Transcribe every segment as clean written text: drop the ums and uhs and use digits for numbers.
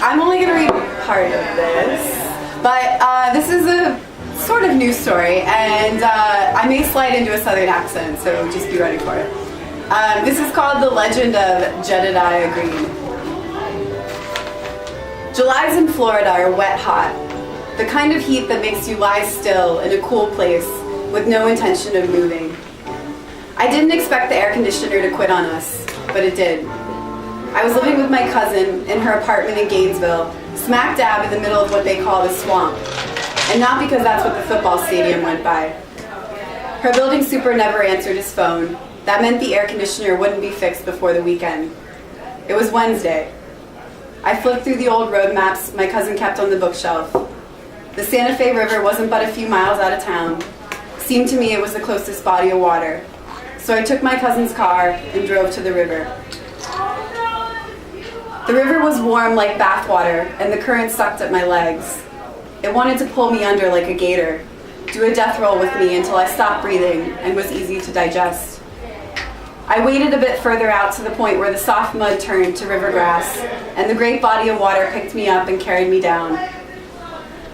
I'm only going to read part of this, but this is a sort of news story, and I may slide into a southern accent, so just be ready for it. This is called The Legend of Jedediah Green. Julys in Florida are wet hot, the kind of heat that makes you lie still in a cool place with no intention of moving. I didn't expect the air conditioner to quit on us, but it did. I was living with my cousin in her apartment in Gainesville, smack dab in the middle of what they call the swamp. And not because that's what the football stadium went by. Her building super never answered his phone. That meant the air conditioner wouldn't be fixed before the weekend. It was Wednesday. I flipped through the old road maps my cousin kept on the bookshelf. The Santa Fe River wasn't but a few miles out of town. Seemed to me it was the closest body of water. So I took my cousin's car and drove to the river. The river was warm like bathwater, and the current sucked at my legs. It wanted to pull me under like a gator, do a death roll with me until I stopped breathing and was easy to digest. I waded a bit further out to the point where the soft mud turned to river grass, and the great body of water picked me up and carried me down.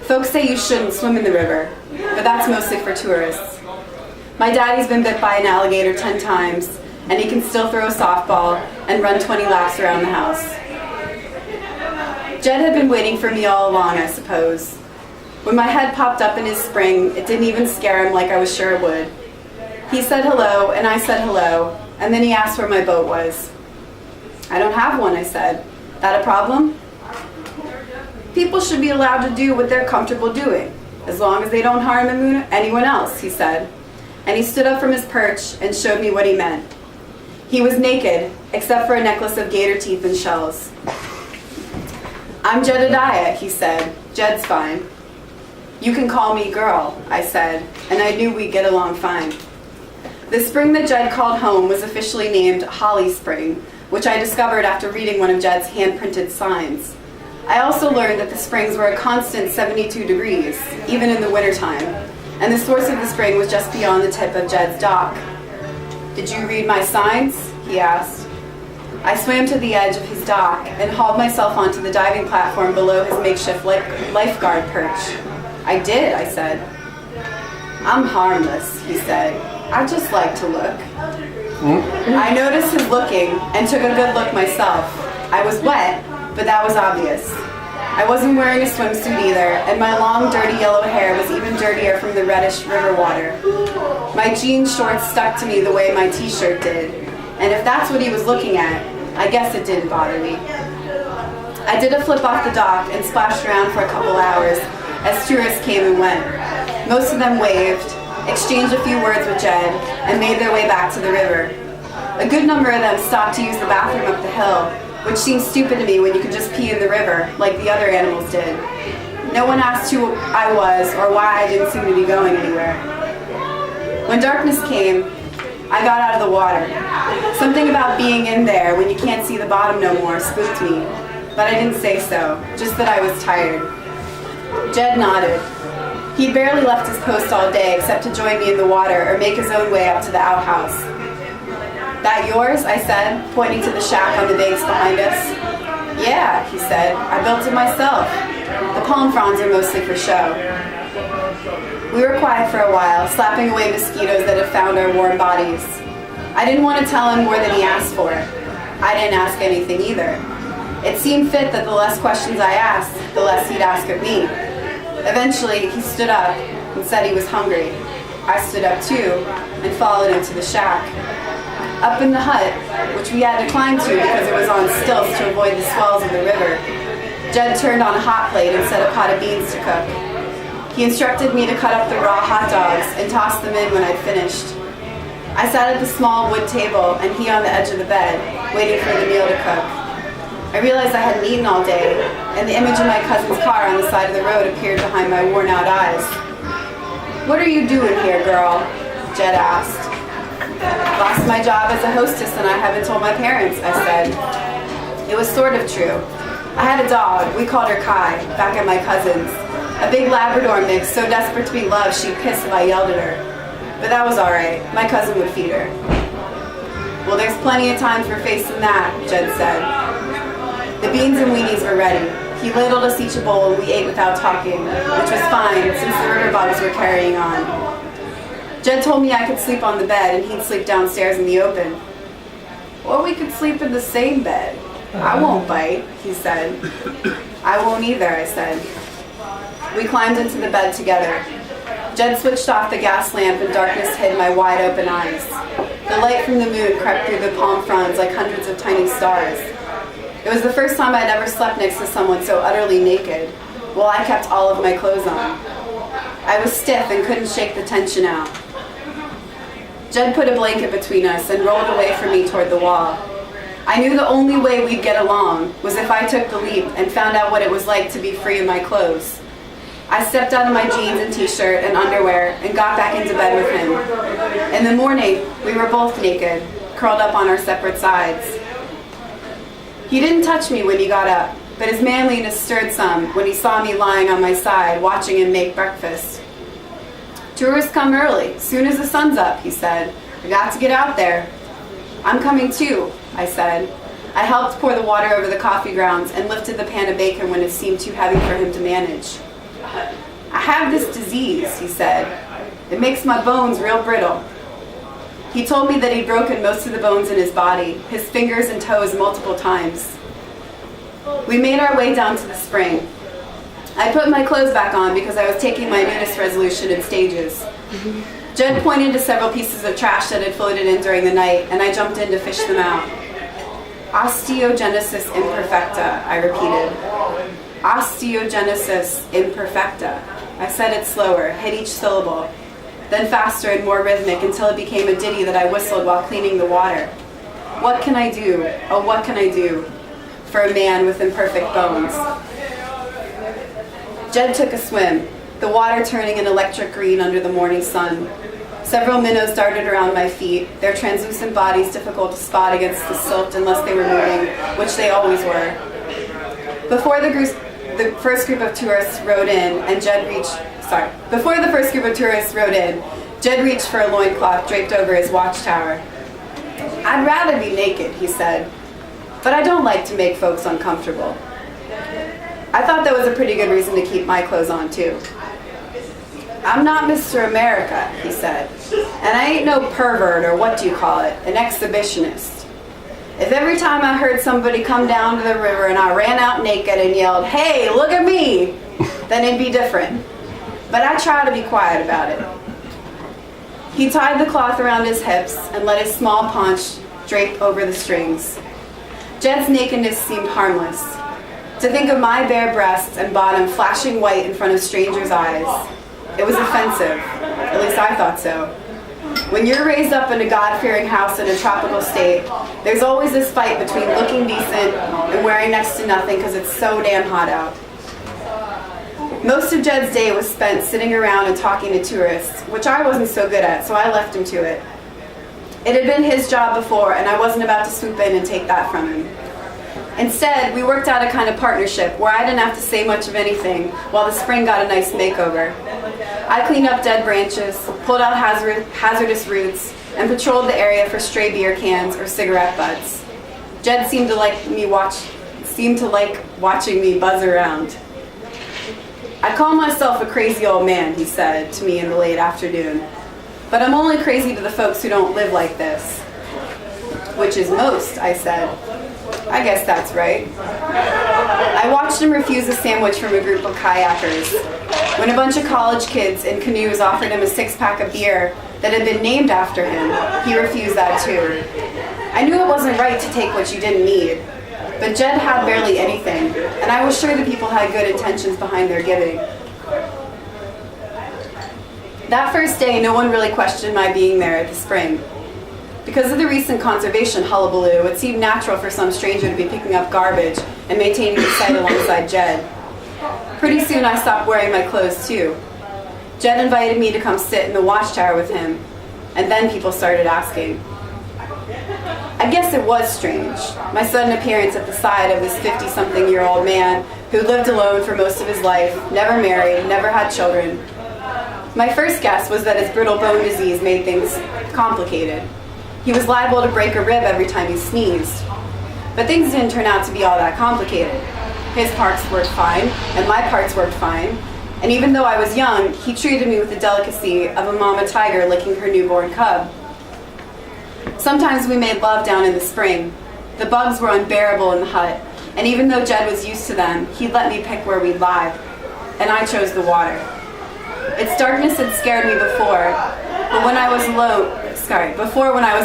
Folks say you shouldn't swim in the river, but that's mostly for tourists. My daddy's been bit by an alligator 10 times, and he can still throw a softball and run 20 laps around the house. Jed had been waiting for me all along, I suppose. When my head popped up in his spring, it didn't even scare him like I was sure it would. He said hello, and I said hello, and then he asked where my boat was. I don't have one, I said. That a problem? People should be allowed to do what they're comfortable doing, as long as they don't harm anyone else, he said. And he stood up from his perch and showed me what he meant. He was naked, except for a necklace of gator teeth and shells. I'm Jedediah, he said. Jed's fine. You can call me girl, I said, and I knew we'd get along fine. The spring that Jed called home was officially named Holly Spring, which I discovered after reading one of Jed's hand-printed signs. I also learned that the springs were a constant 72 degrees, even in the wintertime, and the source of the spring was just beyond the tip of Jed's dock. Did you read my signs? He asked. I swam to the edge of his dock and hauled myself onto the diving platform below his makeshift lifeguard perch. I did, I said. I'm harmless, he said. I just like to look. I noticed his looking and took a good look myself. I was wet, but that was obvious. I wasn't wearing a swimsuit either, and my long, dirty yellow hair was even dirtier from the reddish river water. My jean shorts stuck to me the way my t-shirt did, and if that's what he was looking at, I guess it didn't bother me. I did a flip off the dock and splashed around for a couple hours as tourists came and went. Most of them waved, exchanged a few words with Jed, and made their way back to the river. A good number of them stopped to use the bathroom up the hill, which seemed stupid to me when you could just pee in the river, like the other animals did. No one asked who I was or why I didn't seem to be going anywhere. When darkness came, I got out of the water. Something about being in there when you can't see the bottom no more spooked me, but I didn't say so, just that I was tired. Jed nodded. He'd barely left his post all day except to join me in the water or make his own way up to the outhouse. That yours? I said, pointing to the shack on the banks behind us. Yeah, he said. I built it myself. The palm fronds are mostly for show. We were quiet for a while, slapping away mosquitoes that had found our warm bodies. I didn't want to tell him more than he asked for. I didn't ask anything either. It seemed fit that the less questions I asked, the less he'd ask of me. Eventually, he stood up and said he was hungry. I stood up too and followed him to the shack. Up in the hut, which we had to climb to because it was on stilts to avoid the swells of the river, Jed turned on a hot plate and set a pot of beans to cook. He instructed me to cut up the raw hot dogs and toss them in when I'd finished. I sat at the small wood table and he on the edge of the bed, waiting for the meal to cook. I realized I hadn't eaten all day, and the image of my cousin's car on the side of the road appeared behind my worn-out eyes. What are you doing here, girl? Jed asked. Lost my job as a hostess and I haven't told my parents, I said. It was sort of true. I had a dog, we called her Kai, back at my cousin's. A big Labrador mix, so desperate to be loved she'd piss if I yelled at her. But that was alright, my cousin would feed her. Well, there's plenty of time for facing that, Jed said. The beans and weenies were ready. He ladled us each a bowl and we ate without talking, which was fine since the river bugs were carrying on. Jed told me I could sleep on the bed and he'd sleep downstairs in the open. Or we could sleep in the same bed. I won't bite, he said. I won't either, I said. We climbed into the bed together. Jed switched off the gas lamp and darkness hid my wide open eyes. The light from the moon crept through the palm fronds like hundreds of tiny stars. It was the first time I'd ever slept next to someone so utterly naked, while I kept all of my clothes on. I was stiff and couldn't shake the tension out. Jed put a blanket between us and rolled away from me toward the wall. I knew the only way we'd get along was if I took the leap and found out what it was like to be free in my clothes. I stepped out of my jeans and t-shirt and underwear and got back into bed with him. In the morning, we were both naked, curled up on our separate sides. He didn't touch me when he got up, but his manliness stirred some when he saw me lying on my side, watching him make breakfast. Tourists come early, soon as the sun's up, he said. I got to get out there. I'm coming too, I said. I helped pour the water over the coffee grounds and lifted the pan of bacon when it seemed too heavy for him to manage. I have this disease, he said. It makes my bones real brittle. He told me that he'd broken most of the bones in his body, his fingers and toes multiple times. We made our way down to the spring. I put my clothes back on because I was taking my nudist resolution in stages. Jed pointed to several pieces of trash that had floated in during the night, and I jumped in to fish them out. Osteogenesis imperfecta, I repeated. Osteogenesis imperfecta. I said it slower, hit each syllable, then faster and more rhythmic until it became a ditty that I whistled while cleaning the water. What can I do, oh what can I do, for a man with imperfect bones? Jed took a swim, the water turning an electric green under the morning sun. Several minnows darted around my feet, their translucent bodies difficult to spot against the silt unless they were moving, which they always were. Before the first group of tourists rode in, Jed reached for a loincloth draped over his watchtower. I'd rather be naked, he said, but I don't like to make folks uncomfortable. I thought that was a pretty good reason to keep my clothes on, too. I'm not Mr. America, he said, and I ain't no pervert or what do you call it, an exhibitionist. If every time I heard somebody come down to the river and I ran out naked and yelled, hey, look at me, then it'd be different. But I try to be quiet about it. He tied the cloth around his hips and let his small paunch drape over the strings. Jed's nakedness seemed harmless. To think of my bare breasts and bottom flashing white in front of strangers' eyes, it was offensive. At least I thought so. When you're raised up in a God-fearing house in a tropical state, there's always this fight between looking decent and wearing next to nothing because it's so damn hot out. Most of Jed's day was spent sitting around and talking to tourists, which I wasn't so good at, so I left him to it. It had been his job before, and I wasn't about to swoop in and take that from him. Instead, we worked out a kind of partnership where I didn't have to say much of anything while the spring got a nice makeover. I cleaned up dead branches, pulled out hazardous roots, and patrolled the area for stray beer cans or cigarette butts. Jed seemed to like watching me buzz around. I call myself a crazy old man, he said to me in the late afternoon. But I'm only crazy to the folks who don't live like this. Which is most, I said. I guess that's right. I watched him refuse a sandwich from a group of kayakers. When a bunch of college kids in canoes offered him a six-pack of beer that had been named after him, he refused that too. I knew it wasn't right to take what you didn't need, but Jed had barely anything, and I was sure the people had good intentions behind their giving. That first day, no one really questioned my being there at the spring. Because of the recent conservation hullabaloo, it seemed natural for some stranger to be picking up garbage and maintaining the site alongside Jed. Pretty soon I stopped wearing my clothes too. Jed invited me to come sit in the watchtower with him, and then people started asking. I guess it was strange, my sudden appearance at the side of this 50-something-year-old man who lived alone for most of his life, never married, never had children. My first guess was that his brittle bone disease made things complicated. He was liable to break a rib every time he sneezed. But things didn't turn out to be all that complicated. His parts worked fine, and my parts worked fine. And even though I was young, he treated me with the delicacy of a mama tiger licking her newborn cub. Sometimes we made love down in the spring. The bugs were unbearable in the hut, and even though Jed was used to them, he'd let me pick where we'd lie. And I chose the water. Its darkness had scared me before, when I was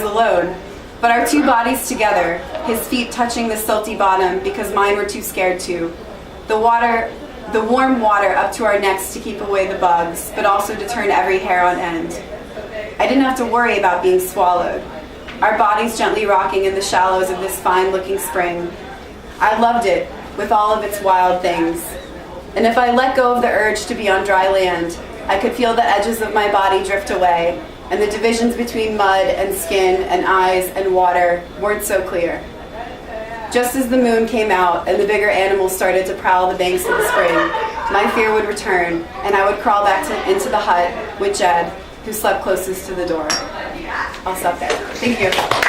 alone. But our two bodies together, his feet touching the silty bottom because mine were too scared to. The warm water up to our necks to keep away the bugs, but also to turn every hair on end. I didn't have to worry about being swallowed. Our bodies gently rocking in the shallows of this fine-looking spring. I loved it, with all of its wild things. And if I let go of the urge to be on dry land, I could feel the edges of my body drift away, and the divisions between mud and skin and eyes and water weren't so clear. Just as the moon came out and the bigger animals started to prowl the banks of the spring, my fear would return, and I would crawl back into the hut with Jed, who slept closest to the door. I'll stop there. Thank you.